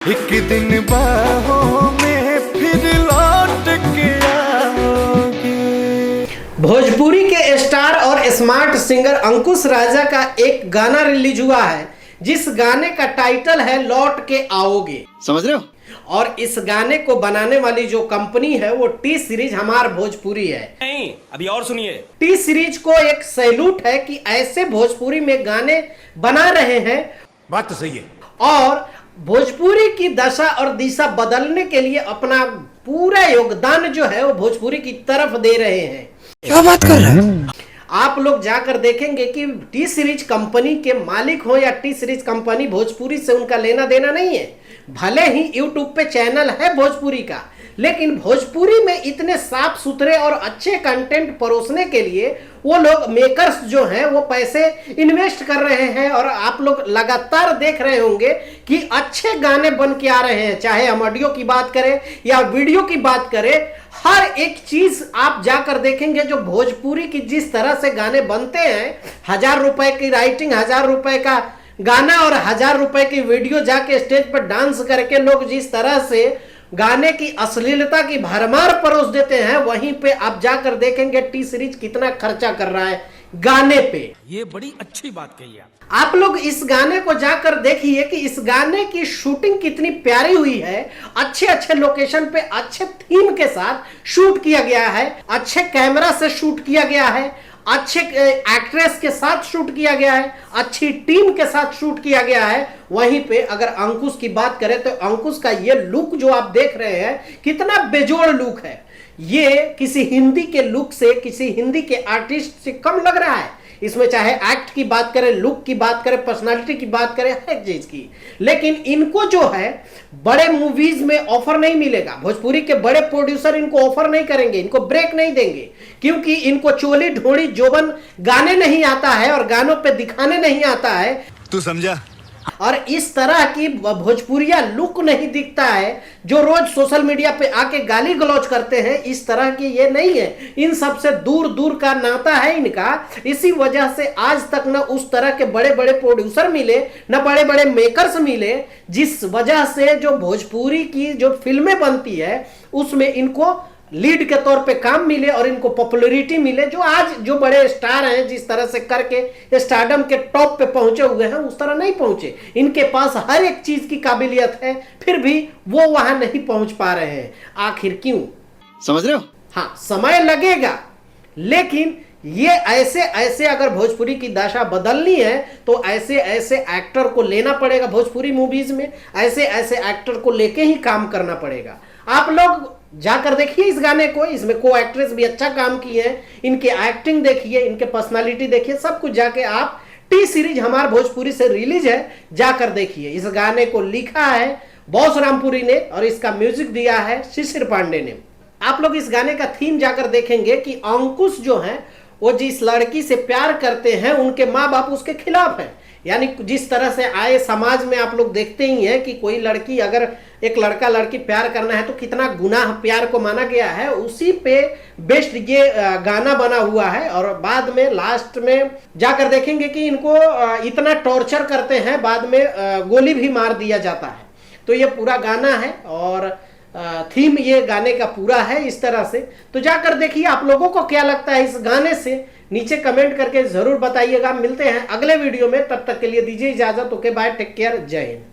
एक दिन बाहों में फिर लौट के आओगे। भोजपुरी के स्टार और स्मार्ट सिंगर अंकुश राजा का एक गाना रिलीज हुआ है जिस गाने का टाइटल है लौट के आओगे। समझ रहे हो? और इस गाने को बनाने वाली जो कंपनी है वो टी सीरीज हमार भोजपुरी है। नहीं, अभी और सुनिए। टी सीरीज को एक सैल्यूट है कि ऐसे भोजपुरी में गाने बना रहे हैं। बात तो सही है। और भोजपुरी की दशा और दिशा बदलने के लिए अपना पूरा योगदान जो है वो भोजपुरी की तरफ दे रहे हैं। क्या बात कर रहे हैं? आप लोग जाकर देखेंगे कि टी सीरीज कंपनी के मालिक हो या टी सीरीज कंपनी, भोजपुरी से उनका लेना देना नहीं है। भले ही यूट्यूब पे चैनल है भोजपुरी का, लेकिन भोजपुरी में इतने साफ सुथरे और अच्छे कंटेंट परोसने के लिए वो लोग मेकर्स जो हैं वो पैसे इन्वेस्ट कर रहे हैं। और आप लोग लगातार देख रहे होंगे कि अच्छे गाने बन के आ रहे हैं, चाहे हम ऑडियो की बात करें या वीडियो की बात करें। हर एक चीज आप जाकर देखेंगे जो भोजपुरी की जिस तरह से गाने बनते हैं, 1000 रुपए की राइटिंग, 1000 रुपए का गाना और 1000 रुपए की वीडियो, जाके स्टेज पर डांस करके लोग जिस तरह से गाने की अश्लीलता की भरमार परोस देते हैं, वहीं पे आप जाकर देखेंगे टी सीरीज कितना खर्चा कर रहा है गाने पे। ये बड़ी अच्छी बात कही आप लोग इस गाने को जाकर देखिए कि इस गाने की शूटिंग कितनी प्यारी हुई है। अच्छे अच्छे लोकेशन पे अच्छे थीम के साथ शूट किया गया है, अच्छे कैमरा से शूट किया गया है, अच्छे एक्ट्रेस के साथ शूट किया गया है, अच्छी टीम के साथ शूट किया गया है। वहीं पे अगर अंकुश की बात करें तो अंकुश का ये लुक जो आप देख रहे हैं कितना बेजोड़ लुक है। ये किसी हिंदी के लुक से, किसी हिंदी के आर्टिस्ट से कम लग रहा है। इसमें चाहे एक्ट की बात करें, लुक की बात करें, पर्सनालिटी की बात करें, हर एक चीज की। लेकिन इनको जो है बड़े मूवीज में ऑफर नहीं मिलेगा। भोजपुरी के बड़े प्रोड्यूसर इनको ऑफर नहीं करेंगे, इनको ब्रेक नहीं देंगे, क्योंकि इनको चोली ढोड़ी जोबन गाने नहीं आता है और गानों पे दिखाने नहीं आता है। तू समझा? और इस तरह की भोजपुरिया लुक नहीं दिखता है जो रोज सोशल मीडिया पे आके गाली गलौज करते हैं। इस तरह की ये नहीं है, इन सबसे दूर दूर का नाता है इनका। इसी वजह से आज तक न उस तरह के बड़े बड़े प्रोड्यूसर मिले, न बड़े बड़े मेकर्स मिले, जिस वजह से जो भोजपुरी की जो फिल्में बनती है उसमें इनको लीड के तौर पे काम मिले और इनको पॉपुलैरिटी मिले। जो आज जो बड़े स्टार हैं जिस तरह से करके स्टारडम के टॉप पे पहुंचे हुए हैं उस तरह नहीं पहुंचे। इनके पास हर एक चीज की काबिलियत है, फिर भी वो वहां नहीं पहुंच पा रहे हैं। आखिर क्यों? समझ रहे हो? हाँ, समय लगेगा, लेकिन ये ऐसे ऐसे अगर भोजपुरी की दशा बदलनी है तो ऐसे ऐसे एक्टर को लेना पड़ेगा भोजपुरी मूवीज में, ऐसे ऐसे एक्टर को लेके ही काम करना पड़ेगा। आप लोग जाकर देखिए इस गाने को, इसमें को एक्ट्रेस भी अच्छा काम की है, इनकी एक्टिंग देखिए, इनके पर्सनालिटी देखिए, सब कुछ जाके आप टी सीरीज हमार भोजपुरी से रिलीज है, जाकर देखिए। इस गाने को लिखा है बॉस रामपुरी ने और इसका म्यूजिक दिया है शिशिर पांडे ने। आप लोग इस गाने का थीम जाकर देखेंगे कि अंकुश जो है वो जिस लड़की से प्यार करते हैं उनके माँ बाप उसके खिलाफ हैं। यानी जिस तरह से आए समाज में आप लोग देखते ही हैं कि कोई लड़की, अगर एक लड़का लड़की प्यार करना है तो कितना गुनाह प्यार को माना गया है, उसी पे बेस्ट ये गाना बना हुआ है। और बाद में लास्ट में जाकर देखेंगे कि इनको इतना टॉर्चर करते हैं, बाद में गोली भी मार दिया जाता है। तो ये पूरा गाना है और थीम ये गाने का पूरा है इस तरह से। तो जाकर देखिए आप लोगों को क्या लगता है इस गाने से, नीचे कमेंट करके जरूर बताइएगा। मिलते हैं अगले वीडियो में, तब तक के लिए दीजिए इजाजत। ओके बाय, टेक केयर, जय हिंद।